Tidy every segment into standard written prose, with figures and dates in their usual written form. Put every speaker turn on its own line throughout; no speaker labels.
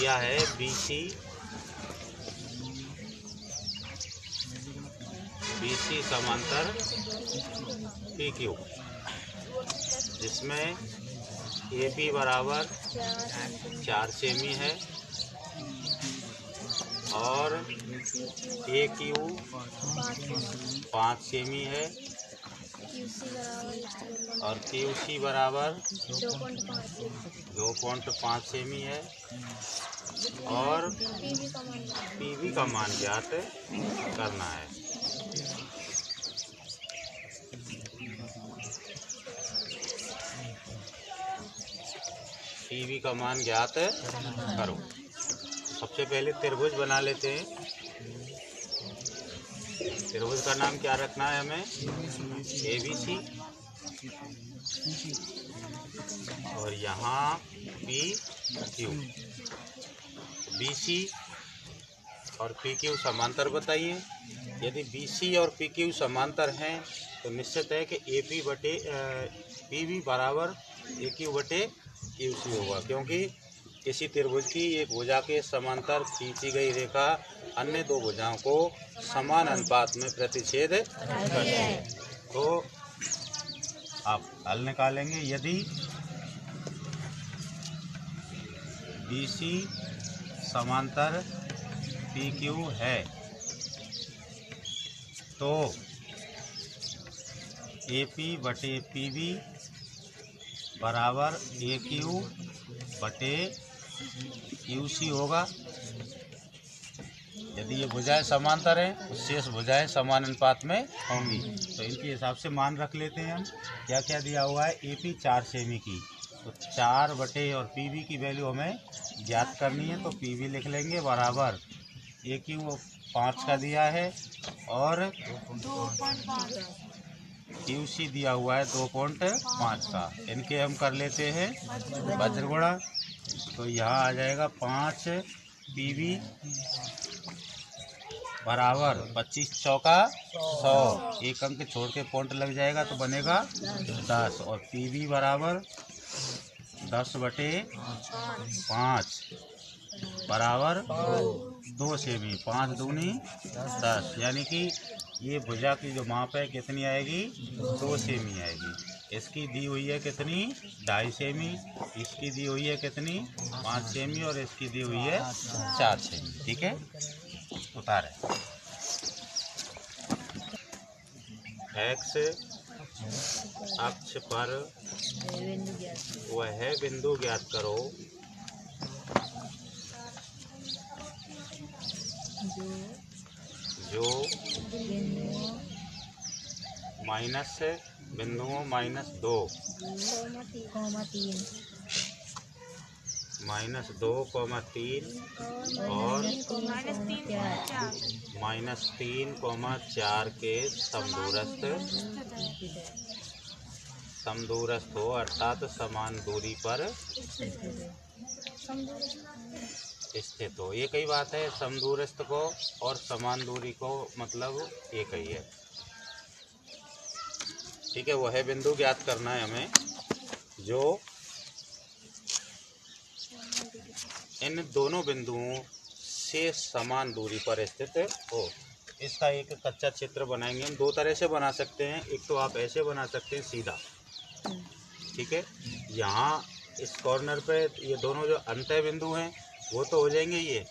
दिया है BC समांतर PQ, जिसमें AP बराबर 4 सेमी है और AQ 5 सेमी है और QC बराबर 2.5 सेमी है और PV का मान ज्ञात करना है। PV का मान ज्ञात करो। सबसे पहले त्रिभुज बना लेते हैं। त्रिभुज का नाम क्या रखना है हमें? ABC और यहाँ PQ। BC और PQ समांतर बताइए। यदि BC और PQ समांतर हैं तो निश्चित है कि PV बराबर AQ बटे QC होगा, क्योंकि किसी त्रिभुज की एक भुजा के समांतर खींची गई रेखा अन्य दो भुजाओं को समान अनुपात में प्रतिच्छेद करती है। तो आप हल निकालेंगे। यदि BC समांतर PQ है तो AP बटे PV बराबर AQ बटे QC होगा। यदि ये भुजाएं समांतर हैं तो शेष भुजाएं समान अनुपात में होंगी। तो इनके हिसाब से मान रख लेते हैं हम। क्या क्या दिया हुआ है? AP 4 सेमी की, तो 4 बटे और PV की वैल्यू हमें ज्ञात करनी है, तो PV लिख लेंगे बराबर AQ 5 का दिया है और QC दिया हुआ है 2.5 का। इनके हम कर लेते हैं वज्रगुणा। तो यहाँ आ जाएगा 5 PV बराबर 25 चौका 100, एक अंक छोड़ के पॉइंट लग जाएगा तो बनेगा 10 और PV बराबर 10 बटे 5 बराबर 2 सेमी। 5 दूनी 10, यानी कि ये भुजा की जो माप है कितनी आएगी? 2 सेमी आएगी। इसकी दी हुई है कितनी? 2.5 सेमी। इसकी दी हुई है कितनी? 5 सेमी और इसकी दी हुई है 4 सेमी। ठीक है, उतारें। X अक्ष पर वह बिंदु ज्ञात करो जो माइनस बिंदुओं -2, -2,3 और -3,4 के समदूरस्थ हो, अर्थात समान दूरी पर स्थित हो। एक ही बात है, समदूरस्थ को और समान दूरी को मतलब एक ही है। ठीक है, वह बिंदु ज्ञात करना है हमें जो इन दोनों बिंदुओं से समान दूरी पर स्थित हो। इसका एक कच्चा चित्र बनाएंगे हम। 2 तरह से बना सकते हैं। एक तो आप ऐसे बना सकते हैं सीधा, ठीक है। यहाँ इस कॉर्नर पे ये दोनों जो अंतः बिंदु हैं वो तो हो जाएंगे ये,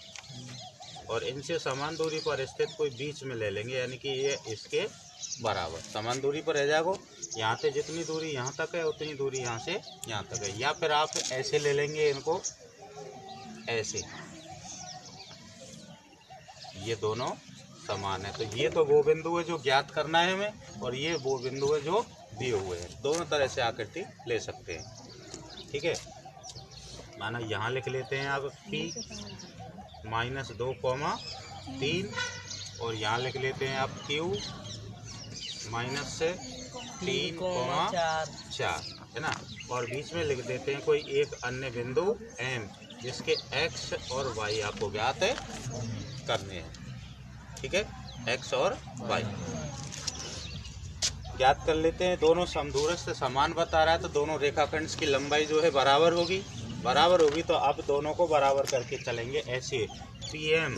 और इनसे समान दूरी पर स्थित कोई बीच में ले लेंगे, यानी कि ये इसके बराबर समान दूरी पर रह जाएगा। यहाँ से जितनी दूरी यहाँ तक है उतनी दूरी यहाँ से यहाँ तक है। या फिर आप ऐसे ले लेंगे इनको, ऐसे, ये दोनों समान है। तो ये तो वो बिंदु है जो ज्ञात करना है हमें, और ये वो बिंदु है जो दिए हुए हैं। दोनों तरह से आकृति ले सकते हैं। ठीक है, माना यहाँ लिख लेते हैं आप P -2,3 और यहाँ लिख लेते हैं आप Q -3,4, है ना। और बीच में लिख देते हैं कोई एक अन्य बिंदु M, जिसके X और Y आपको ज्ञात करने हैं। ठीक है, X और Y ज्ञात कर लेते हैं। दोनों समदूरस्थ समान बता रहा है तो दोनों रेखाखंड की लंबाई जो है बराबर होगी। बराबर होगी तो अब दोनों को बराबर करके चलेंगे ऐसे, PM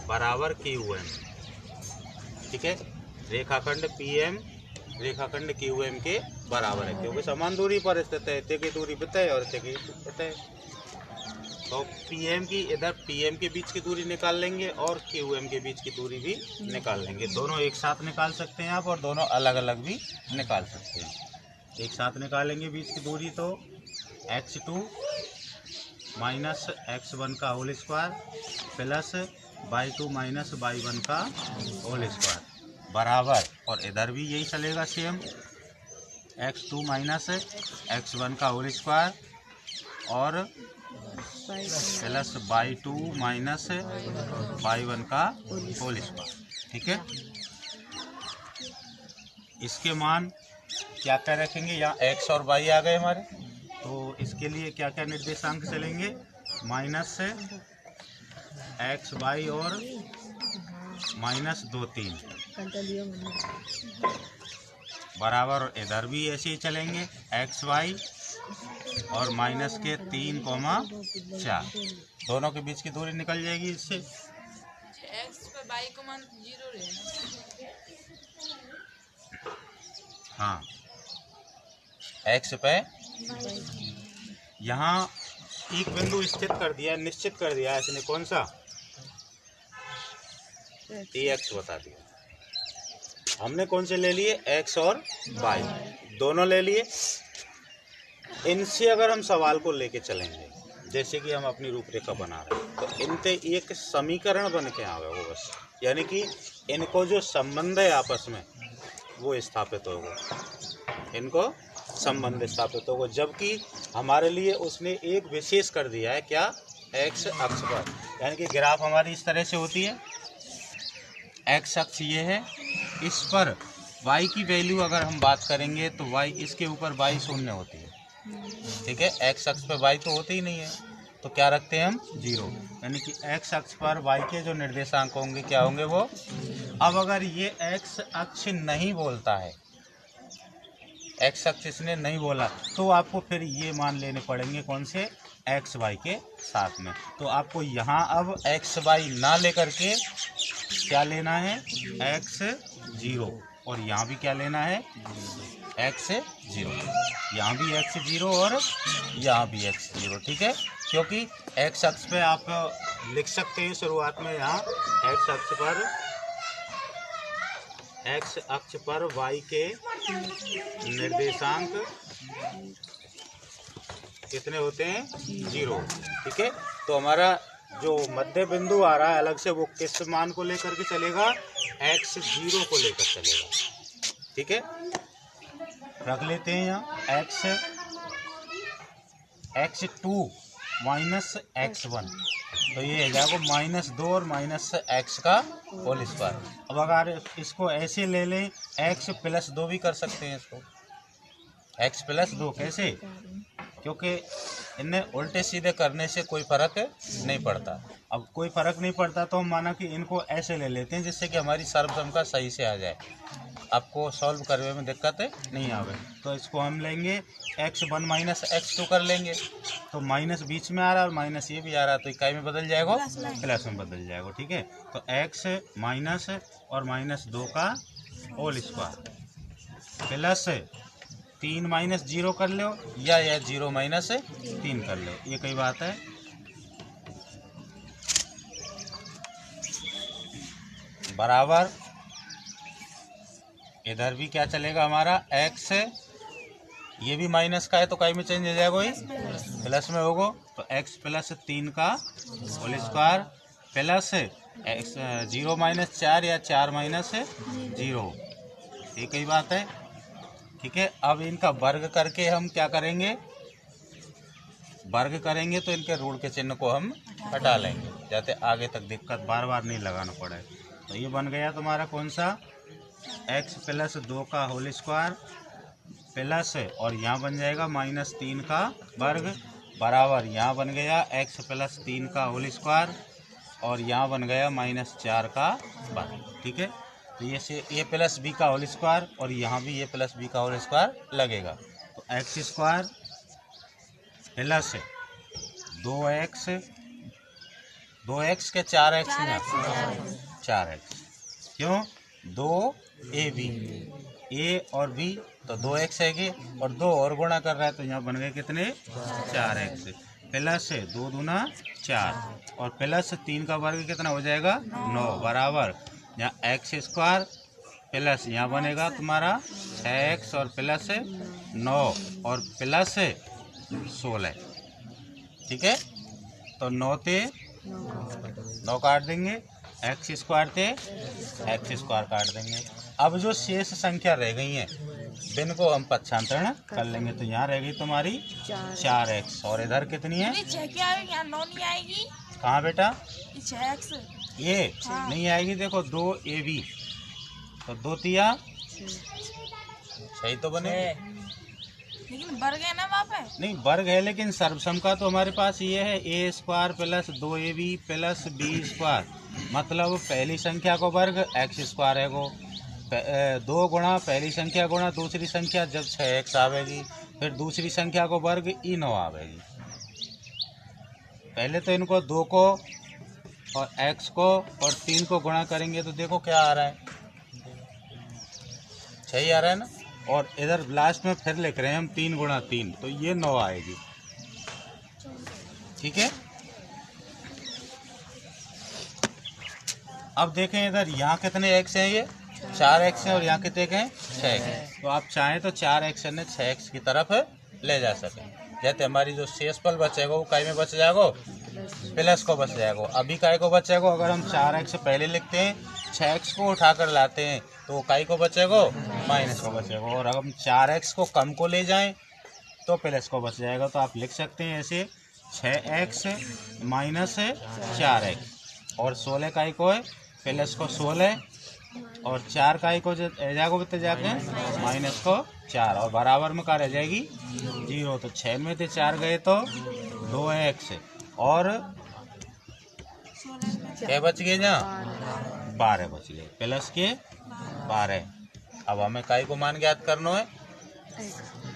बराबर QM, ठीक है। रेखाखंड PM रेखाखंड QM के बराबर है, क्योंकि समान दूरी पर स्थित है, इतने की दूरी पे है और इतने की पे है। तो PM की इधर PM के बीच की दूरी निकाल लेंगे और QM के बीच की दूरी भी निकाल लेंगे। दोनों एक साथ निकाल सकते हैं आप और दोनों अलग अलग भी निकाल सकते हैं। एक साथ निकालेंगे बीच की दूरी तो x2 माइनस x1 का whole square plus y2 minus y1 का होल स्क्वायर बराबर, और इधर भी यही चलेगा सेम, x2 माइनस x1 का होल स्क्वायर और प्लस y2 माइनस y1 का होल स्क्वायर, ठीक है। इसके मान क्या क्या रखेंगे, यहाँ x और y आ गए हमारे, तो इसके लिए क्या क्या निर्देशांक चलेंगे, माइनस XY और माइनस 2 3 बराबर, और इधर भी ऐसे ही चलेंगे XY और माइनस के 3,4, दोनों के बीच की दूरी निकल जाएगी इससे।
x पे y का मान 0 रहेगा।
हाँ, x पे यहाँ एक बिंदु स्थित कर दिया, निश्चित कर दिया इसने, कौन सा, AX बता दिया हमने। कौन से ले लिए, x और y दोनों ले लिए। इनसे अगर हम सवाल को लेके चलेंगे, जैसे कि हम अपनी रूपरेखा बना रहे हैं, तो इनसे एक समीकरण बन के आएगा बस, यानी कि इनको जो संबंध है आपस में वो स्थापित होगा, इनको संबंध स्थापित होगा। जबकि हमारे लिए उसने एक विशेष कर दिया है, क्या, x अक्ष पर, यानी कि ग्राफ हमारी इस तरह से होती है, x अक्ष ये है, इस पर y की वैल्यू अगर हम बात करेंगे तो y इसके ऊपर y शून्य होती है, ठीक है। x अक्ष पर y तो होते ही नहीं है, तो क्या रखते हैं हम, 0, यानी कि x अक्ष पर y के जो निर्देशांक होंगे क्या होंगे वो। अब अगर ये x अक्ष नहीं बोलता है, x अक्ष इसने नहीं बोला, तो आपको फिर ये मान लेने पड़ेंगे कौन से, एक्स वाई के साथ में। तो आपको यहाँ अब एक्स वाई ना लेकर के क्या लेना है, x0, और यहाँ भी क्या लेना है, x0, यहाँ भी x0 और यहाँ भी x0, ठीक है। क्योंकि x अक्ष पे आप लिख सकते हैं शुरुआत में, यहाँ x अक्ष पर y के निर्देशांक कितने होते हैं, 0, ठीक है। तो हमारा जो मध्य बिंदु आ रहा है अलग से, वो किस मान को लेकर के चलेगा, x0 को लेकर चलेगा, ठीक है। रख लेते हैं यहाँ x2 माइनस x1, तो ये हो जाएगा -2 और -x का होल स्क्वायर। अब अगर इसको ऐसे ले लें, x + 2 भी कर सकते हैं इसको, x + 2 कैसे, क्योंकि इन्हें उल्टे सीधे करने से कोई फर्क नहीं पड़ता। अब कोई फर्क नहीं पड़ता तो हम माना कि इनको ऐसे ले लेते हैं, जिससे कि हमारी सर्वसंख्या सही से आ जाए, आपको सॉल्व करने में दिक्कत नहीं आवे। तो इसको हम लेंगे x1 माइनस x2 कर लेंगे, तो माइनस बीच में आ रहा है और माइनस ये भी आ रहा है, तो इकाई में बदल जाएगा, प्लस में बदल जाएगा, ठीक है। तो x माइनस और -2 का होल स्क्वायर प्लस 3 माइनस 0 कर लो, या 0 माइनस 3 कर लो, ये कई बात है। बराबर इधर भी क्या चलेगा हमारा, x ये भी माइनस का है तो कई में चेंज हो जाएगा, ही प्लस में होगा, तो x + 3 का whole square plus x 0 minus 4 या 4 माइनस 0, ये कई बात है, ठीक है। अब इनका वर्ग करके हम क्या करेंगे, वर्ग करेंगे तो इनके ऋण के चिन्ह को हम हटा लेंगे, जाते आगे तक दिक्कत बार बार नहीं लगाना पड़े। तो ये बन गया तुम्हारा कौन सा, x + 2 का होल स्क्वायर प्लस, और यहाँ बन जाएगा -3 का वर्ग, बराबर यहाँ बन गया x + 3 का होल स्क्वायर, और यहाँ बन गया -4 का वर्ग, ठीक है। तो ये से a + b का होल स्क्वायर, और यहाँ भी a + b का होल स्क्वायर लगेगा, तो x² प्लस 2x, 2x के 4x में 4x, क्यों 2ab, a और b तो 2x है और 2 और गुणा कर रहा है तो यहाँ बन गए कितने 4x, प्लस 2 दूना 4 और प्लस 3 का वर्ग कितना हो जाएगा 9 बराबर यहाँ x स्क्वायर प्लस यहाँ बनेगा तुम्हारा 6x और प्लस 9 और प्लस 16, ठीक है। तो 9 ते 9 काट देंगे, x स्क्वायर ते x स्क्वायर काट देंगे। अब जो शेष संख्या रह गई है बिन को हम पक्षांतरण कर लेंगे तो यहाँ रह गई तुम्हारी 4x और इधर कितनी है,
यहाँ 9 नहीं आएगी।
कहाँ बेटा
6x
ये नहीं आएगी, देखो 2ab तो 2 तिया 6 तो बने,
लेकिन वर्ग है ना वहाँ पे।
नहीं वर्ग है लेकिन सर्वसम का तो हमारे पास ये है a square plus 2ab plus b square, मतलब पहली संख्या को वर्ग x स्क्वायर है वो 2 गुणा पहली संख्या गुणा दूसरी संख्या जब 6x आवेगी, फिर दूसरी संख्या को वर्ग ई 9 आवेगी। पहले तो इनको 2 को और x को और 3 को गुणा करेंगे तो देखो क्या आ रहा है 6 आ रहा है ना, और इधर लास्ट में फिर लिख रहे हैं हम 3 गुणा 3 तो ये 9 आएगी, ठीक है। अब देखें इधर यहाँ कितने x हैं, ये 4x हैं और यहाँ कितने हैं 6x, तो आप चाहें तो 4x ने 6x की तरफ ले जा सकें। जैसे हमारी जो शेषफल बचेगा वो काय में बच जाएगा, प्लस को बच जाएगा। अभी काय को बचेगा, अगर हम 4x पहले लिखते हैं 6x को उठाकर लाते हैं तो काय को बचेगा माइनस को बचेगा, और अगर हम 4x को कम को ले जाएं तो प्लस को बच जाएगा। तो आप लिख सकते हैं ऐसे 6x माइनस 4x और 16 काय को है प्लस को 16 और 4 काय को जाके माइनस को 4 और बराबर में क्या रह जाएगी 0। तो 6 में से 4 गए तो 2x और क्या बच गए जहाँ 12 बच गए, प्लस के 12। अब हमें काय को मान ज्ञात करना है,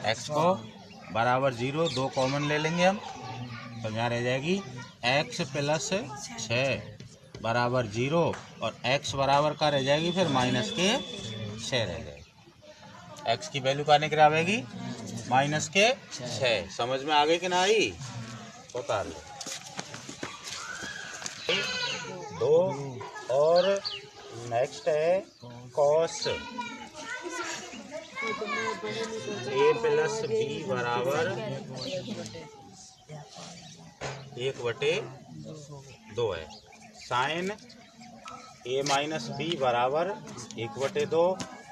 x को बराबर 0, 2 कॉमन ले लेंगे हम तो यहाँ रह जाएगी x प्लस 6 बराबर 0 और x बराबर का रह जाएगी फिर माइनस के 6 रह जाएगी। x की वैल्यू का निकल आएगी माइनस के 6। समझ में आ गई कि ना आई बता लो। 2 और नेक्स्ट है cos a प्लस b बराबर 1/2 है, साइन a माइनस b बराबर 1/2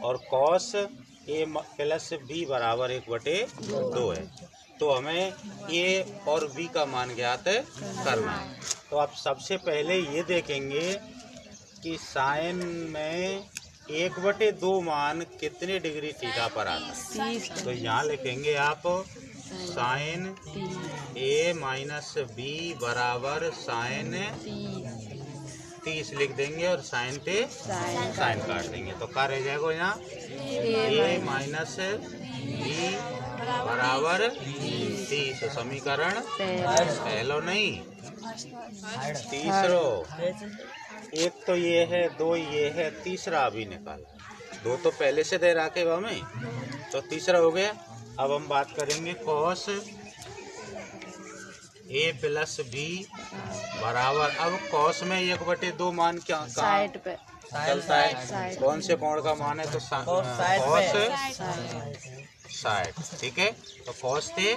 और cos a प्लस b बराबर 1/2 है। तो हमें a और b का मान ज्ञात करना है। तो आप सबसे पहले ये देखेंगे कि साइन में 1/2 मान कितने डिग्री थीटा पर आता है। तो यहाँ लिखेंगे आप साइन a माइनस b बराबर साइन 30 लिख देंगे और साइन पे साइन काट देंगे तो क्या रह जाएगा यहाँ a माइनस b बराबर 30। समीकरण पहलो नहीं तीसरो, एक तो ये है 2 ये है, तीसरा अभी निकाला। 2 तो पहले से दे रखे हमें तो तीसरा हो गया। अब हम बात करेंगे cos a प्लस b बराबर, अब cos में 1/2 मान क्या
साइड पे
चलता है, कौन से कोण का मान है तो cos 60, ठीक है। तो cos थे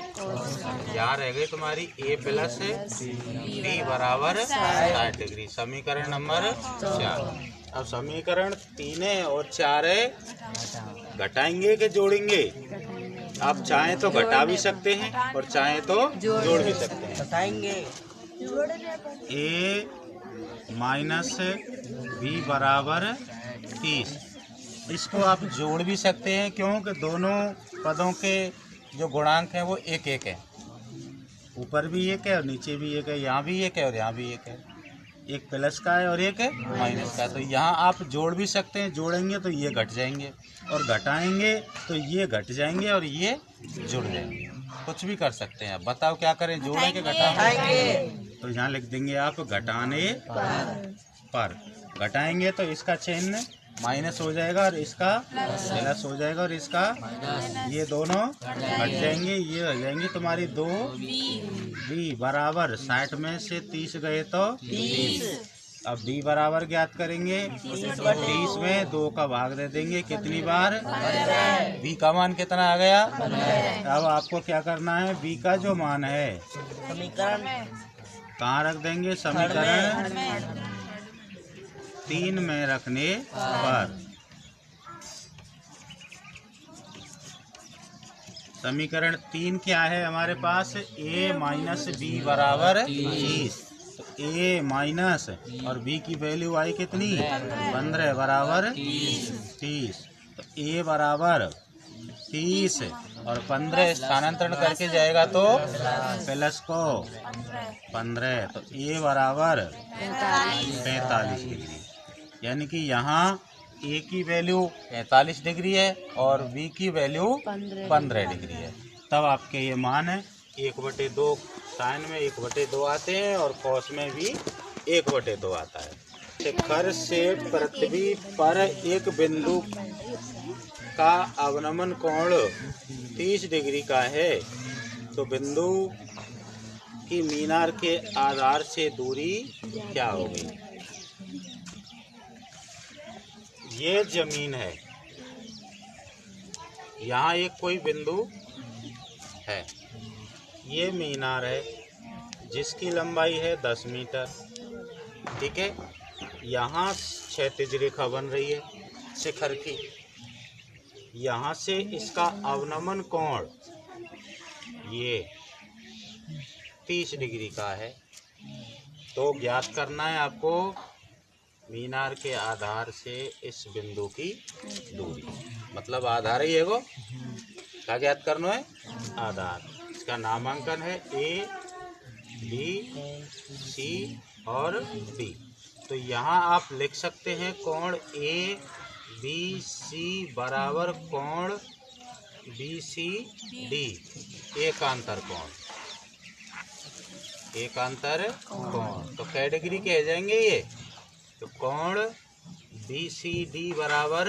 यहाँ रह गई तुम्हारी a प्लस b बराबर 60 डिग्री। समीकरण नंबर 4। अब समीकरण 3 और 4 घटाएंगे कि जोड़ेंगे, आप चाहें तो घटा भी सकते हैं और चाहें तो जोड़ भी सकते हैं।
बताएंगे
a माइनस b बराबर 30, इसको आप जोड़ भी सकते हैं क्योंकि दोनों पदों के जो गुणांक हैं वो 1-1 है, ऊपर भी 1 है और नीचे भी 1 है, यहाँ भी 1 है और यहाँ भी 1 है, एक प्लस का है और एक माइनस का है। तो यहाँ आप जोड़ भी सकते हैं, जोड़ेंगे तो ये घट जाएंगे और घटाएंगे तो ये घट जाएंगे और ये जुड़ जाएंगे। कुछ भी कर सकते हैं। आप बताओ क्या करें, जोड़े के घटाएंगे? तो यहाँ लिख देंगे आप घटाने पर। घटाएंगे तो इसका चिन्ह माइनस हो जाएगा और इसका प्लस हो जाएगा और इसका ये दोनों घट जाएंगे। ये हो जाएंगी तुम्हारी 2 बी बराबर 60 में से 30 गए तो 30। अब बी बराबर ज्ञात करेंगे। 30 में 2 का भाग दे देंगे, कितनी बार? बी का मान कितना आ गया? अब आपको क्या करना है, बी का जो मान है
समीकरण
कहाँ रख देंगे? समीकरण 3 में रखने पर। समीकरण 3 क्या है हमारे पास? a माइनस बी बराबर 30। तो a माइनस और b की वैल्यू आई कितनी? 15 बराबर 30। तो a बराबर 30 और 15 स्थानांतरण करके जाएगा तो प्लस को 15। तो a बराबर 45 डिग्री। यानी कि यहाँ a की वैल्यू 45 डिग्री है और b की वैल्यू 15 डिग्री है। तब आपके ये मान है 1/2 साइन में 1/2 आते हैं और कॉस में भी 1/2 आता है। शिखर से पृथ्वी पर एक बिंदु का अवनमन कोण 30 डिग्री का है, तो बिंदु की मीनार के आधार से दूरी क्या होगी? ये जमीन है, यहाँ एक कोई बिंदु है, ये मीनार है जिसकी लंबाई है 10 मीटर। ठीक है, यहाँ क्षैतिज रेखा बन रही है शिखर की, यहाँ से इसका अवनमन कोण ये 30 डिग्री का है। तो ज्ञात करना है आपको मीनार के आधार से इस बिंदु की दूरी, मतलब आधार ही है वो। क्या ज्ञात करना है? आधार। इसका नामांकन है A, B, C और D। तो यहाँ आप लिख सकते हैं कोण A, B, C बराबर कोण BCD, एकांतर कोण। एकांतर कोण तो कै डिग्री के हो जाएंगे ये? तो कोण BCD बराबर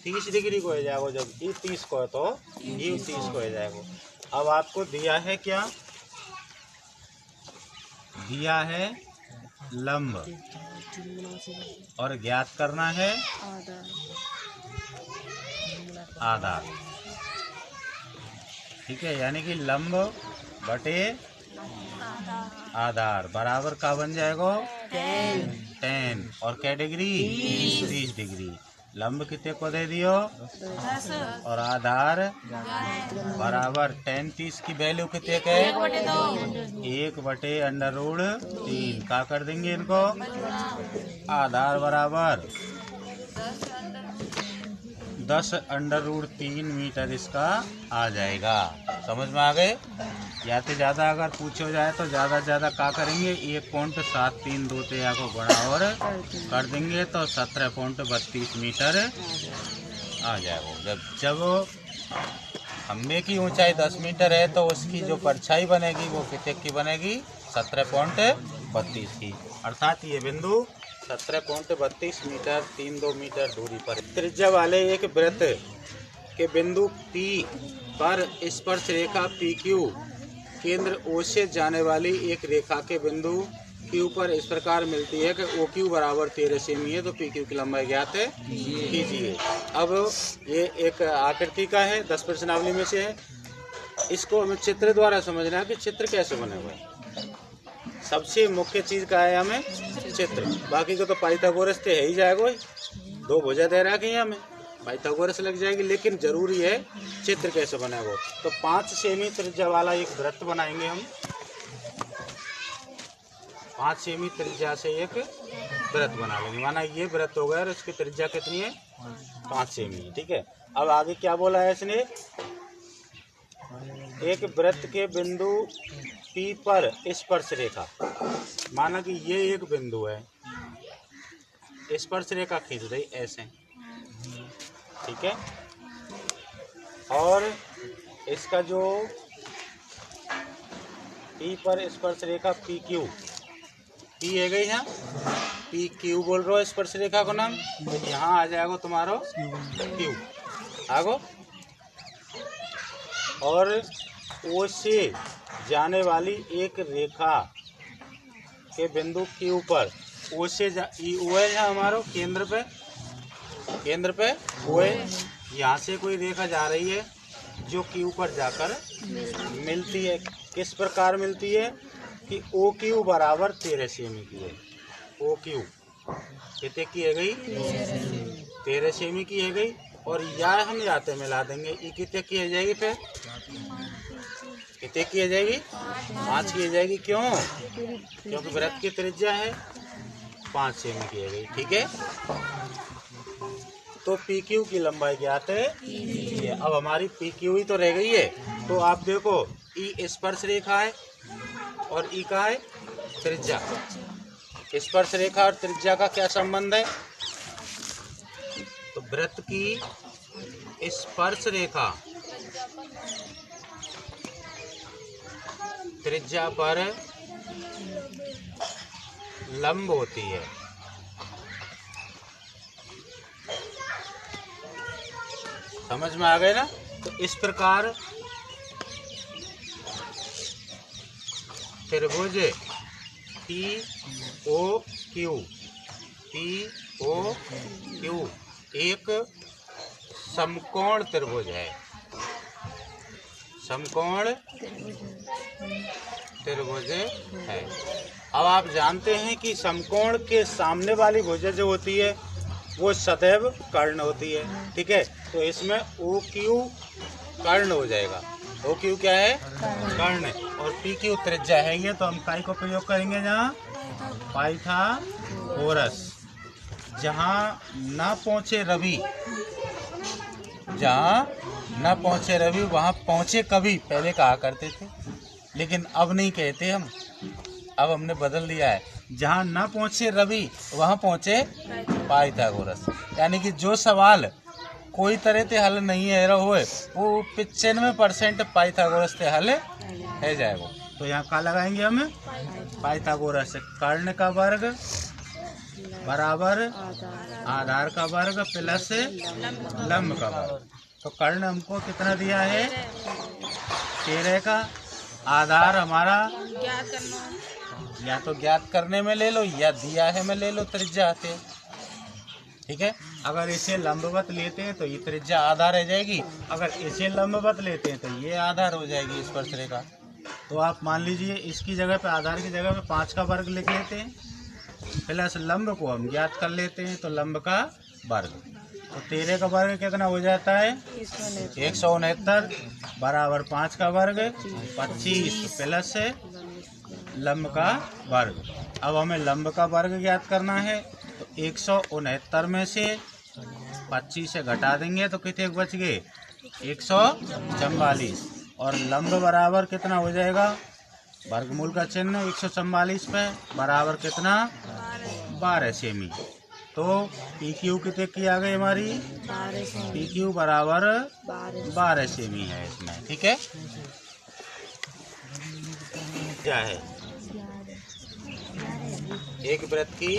30 डिग्री को हो जाएगा। जब ये 30 को है तो ये 30 को हो जाएगा। अब आपको दिया है क्या? दिया है लंब और ज्ञात करना है आधार। ठीक है, यानी कि लंब बटे आधार बराबर का बन जाएगा 10 और क्या डिग्री? 30 डिग्री। लंब कितने को दे दियो?
10
और आधार बराबर 10 30 की वैल्यू कितने के? 1/√3। क्या कर देंगे इनको? आधार बराबर 10√3 मीटर इसका आ जाएगा। समझ में आ गए? या तो ज़्यादा अगर पूछो जाए तो ज़्यादा ज़्यादा क्या करेंगे? 1.732 को गुणा और कर देंगे तो 17.32 मीटर आ जाएगा। जब खम्भे की ऊंचाई 10 मीटर है तो उसकी जो परछाई बनेगी वो कितने की बनेगी? 17.32 की। अर्थात ये बिंदु 17.32 मीटर 32 मीटर दूरी पर। त्रिज्या वाले एक वृत्त के बिंदु P पर स्पर्श रेखा PQ केंद्र O से जाने वाली एक रेखा के बिंदु Q पर इस प्रकार मिलती है कि OQ बराबर 13 सेमी है, तो PQ की लंबाई ज्ञात है कीजिए। अब ये एक आकृति का है, 10 प्रश्नावली में से है। इसको हमें चित्र द्वारा समझना है कि चित्र कैसे बने हुए। सबसे मुख्य चीज़ का है हमें चित्र, बाकी को तो पाइथागोरस से है ही जाएगा। 2 भुजा दे रखी है हमें, पाइथागोरस लग जाएगी, लेकिन जरूरी है चित्र कैसे बनेगा। तो 5 सेमी त्रिज्या वाला एक वृत्त बनाएंगे हम। 5 सेमी त्रिज्या से एक वृत्त बना लेंगे। माना ये वृत्त हो गया और इसकी त्रिज्या कितनी है? 5 सेमी। ठीक है, अब आगे क्या बोला है इसने? एक वृत्त के बिंदु P पर स्पर्श रेखा, माना कि ये एक बिंदु है, स्पर्श रेखा खींच रही ऐसे। ठीक है, और इसका जो पी पर स्पर्श रेखा पी क्यू, पी है गई यहाँ, पी क्यू बोल रहे हो स्पर्श रेखा को नाम। यहाँ आ जाएगा तुम्हारा क्यू आगो। और ओ से जाने वाली एक रेखा के बिंदु क्यू पर ओ से ओ है हमारा केंद्र पे ओ है। यहाँ से कोई रेखा जा रही है जो क्यू पर जाकर मिलती है। किस प्रकार मिलती है कि ओ क्यू बराबर 13 सेमी की है। ओ क्यू कितने की है गई, 13 सेमी की है गई। और यह हम जाते मिला देंगे, ये कितने की हो जाएगी, फिर कितने की हो जाएगी, 5 की हो जाएगी। क्यों? क्योंकि वृत्त की त्रिज्या है 5 सेमी की है गई। ठीक है, तो पी क्यू की लंबाई ज्ञात है ये। अब हमारी पी क्यू ही तो रह गई है। तो आप देखो ई स्पर्श रेखा है और ई का है त्रिज्या। स्पर्श रेखा और त्रिज्या का क्या संबंध है? तो वृत्त की स्पर्श रेखा त्रिज्या पर लंब होती है। समझ में आ गए ना? तो इस प्रकार त्रिभुज पी ओ क्यू एक समकोण त्रिभुज है। समकोण त्रिभुज है। अब आप जानते हैं कि समकोण के सामने वाली भुजा जो होती है वो सदैव कर्ण होती है। ठीक है, तो इसमें ओ क्यू कर्ण हो जाएगा। ओ क्यू क्या है? कर्ण। और पी क्यू त्रिज्या है ये, तो हम काय को प्रयोग करेंगे जहाँ पाइथागोरस। जहाँ ना पहुँचे रवि, जहाँ ना पहुँचे रवि वहाँ पहुँचे कवि पहले कहा करते थे, लेकिन अब नहीं कहते हम, अब हमने बदल दिया है। जहाँ ना पहुँचे रवि वहाँ पहुँचे पाइथागोरस। यानी कि जो सवाल कोई तरह से हल नहीं है रहा हुए वो 95% पाइथागोरस से हल है जाएगा। तो यहाँ क्या लगाएंगे हम? पाइथागोरस। कर्ण का वर्ग बराबर आधार का वर्ग प्लस लंब का वर्ग। तो कर्ण हमको कितना दिया है? 13 का। आधार हमारा
ज्ञात करना,
या तो ज्ञात करने में ले लो या दिया है में ले लो, त्रिज्या आते। ठीक है, अगर इसे लंबवत लेते हैं तो ये त्रिज्या आधा रह जाएगी, अगर इसे लंबवत लेते हैं तो ये आधार हो जाएगी स्पर्श रेखा। तो आप मान लीजिए इसकी जगह पे, आधार की जगह पे 5 का वर्ग लिख लेते हैं, प्लस लंब को हम ज्ञात कर लेते हैं, तो लंब का वर्ग। तो 13 का वर्ग कितना हो जाता है? 169 बराबर 5 का वर्ग 25 प्लस लंब का वर्ग। अब हमें लंब का वर्ग ज्ञात करना है, तो 169 में से 25 से घटा देंगे तो कितने बच गए? 144। और लंब बराबर कितना हो जाएगा? वर्गमूल का चिन्ह 144 पे बराबर कितना? 12 सेमी। तो पी क्यू कितने की आ गई हमारी? पी क्यू बराबर 12 सेमी है इसमें। ठीक है, क्या है? एक वृत्त की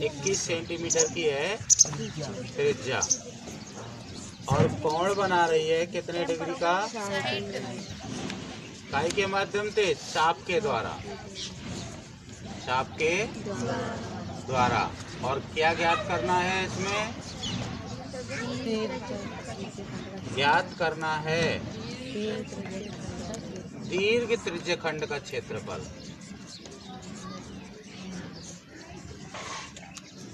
21 सेंटीमीटर की है त्रिज्या और कोण बना रही है कितने डिग्री का? काय के माध्यम से? चाप के द्वारा, चाप के द्वारा। और क्या ज्ञात करना है इसमें? ज्ञात करना है दीर्घ त्रिज्य खंड का क्षेत्रफल।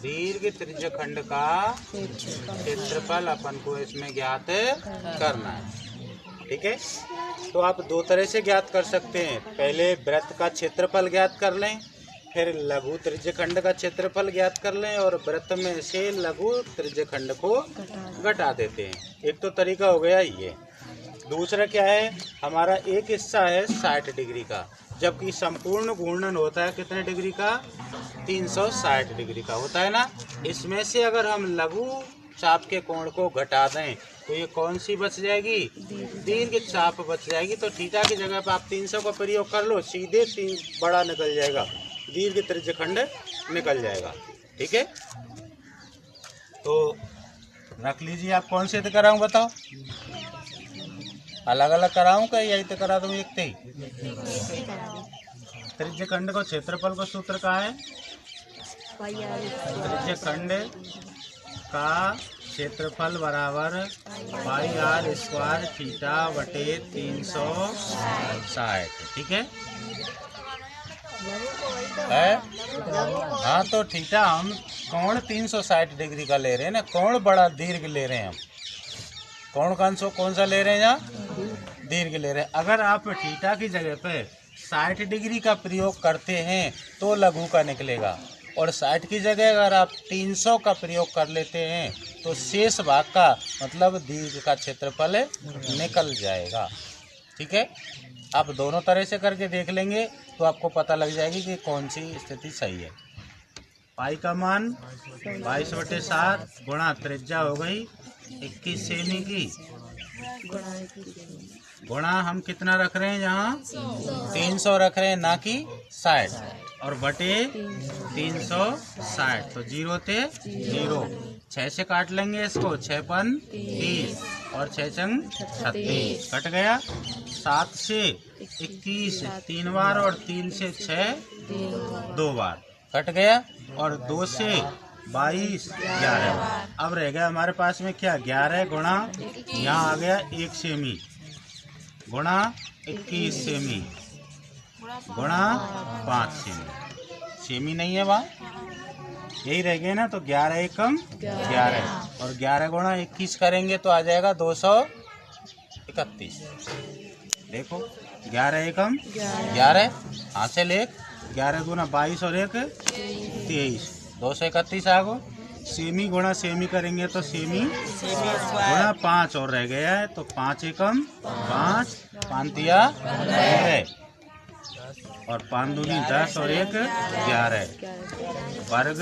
दीर्घ त्रिज्य खंड का क्षेत्रफल अपन को इसमें ज्ञात करना है। ठीक है, तो आप दो तरह से ज्ञात कर सकते हैं। पहले वृत्त का क्षेत्रफल ज्ञात कर लें, फिर लघु त्रिज्य खंड का क्षेत्रफल ज्ञात कर लें और वृत्त में से लघु त्रिज्य खंड को घटा देते हैं। एक तो तरीका हो गया ये। दूसरा क्या है? हमारा एक हिस्सा है 60 डिग्री का, जबकि संपूर्ण घूर्णन होता है कितने डिग्री का? 360 डिग्री का होता है ना। इसमें से अगर हम लघु चाप के कोण को घटा दें तो ये कौन सी बच जाएगी? दीर्घ चाप बच जाएगी। तो थीटा की जगह पर आप 300 का प्रयोग कर लो, सीधे 3 बड़ा निकल जाएगा, दीर्घ त्रिज्यखंड निकल जाएगा। ठीक है, तो रख लीजिए। आप कौन से कराऊं बताओ? अलग अलग कराऊं क्या यही तो करा दूं? एक ही त्रिज्यखंड को क्षेत्रफल का सूत्र का है, त्रिज्यखंड का क्षेत्रफल बराबर पाई आर स्क्वायर थीटा बटे 360। ठीक है, हाँ तो थीटा हम कोण 360 डिग्री का ले रहे हैं ना, कोण बड़ा दीर्घ ले रहे हैं हम। कोण कौन सा ले रहे हैं? यहाँ दीर्घ ले रहे हैं। अगर आप थीटा की जगह पे 60 डिग्री का प्रयोग करते हैं तो लघु का निकलेगा, और 60 की जगह अगर आप 300 का प्रयोग कर लेते हैं तो शेष भाग का मतलब दीर्घ का क्षेत्रफल निकल जाएगा। ठीक है, आप दोनों तरह से करके देख लेंगे तो आपको पता लग जाएगी कि कौन सी स्थिति सही है। पाई का मान 22/7 गुणा त्रिज्या हो गई 21 सेमी की, गुणा हम कितना रख रहे हैं? यहाँ 300 रख रहे हैं, ना कि 60, और बटे 360। तो 0 थे 0, 6 से काट लेंगे इसको, 6 पन 30 और 6 चंग 36 कट गया। 7 से 21 3 बार और 3 से 6 2 बार कट गया, और 2 से 22 11। अब रह गया हमारे पास में क्या? 11 गुणा यहाँ आ गया 1 सेमी गुणा 21 सेमी गुणा 5 सेमी। सेमी नहीं है वहाँ, यही रह गए ना, तो 11 एकम 11 और 11 गुणा 21 करेंगे तो आ जाएगा 231। देखो 11 एकम 11 हासिल 1, 11 गुना 22 और 1 23, 231 आ गो। सेमी गुणा सेमी करेंगे तो सेमी गुणा 5 और रह गया है, तो 5 एकम 5, 5 तिया 13 और 5 दूनी 10 और 1 11 वर्ग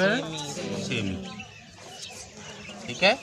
सेमी। ठीक है।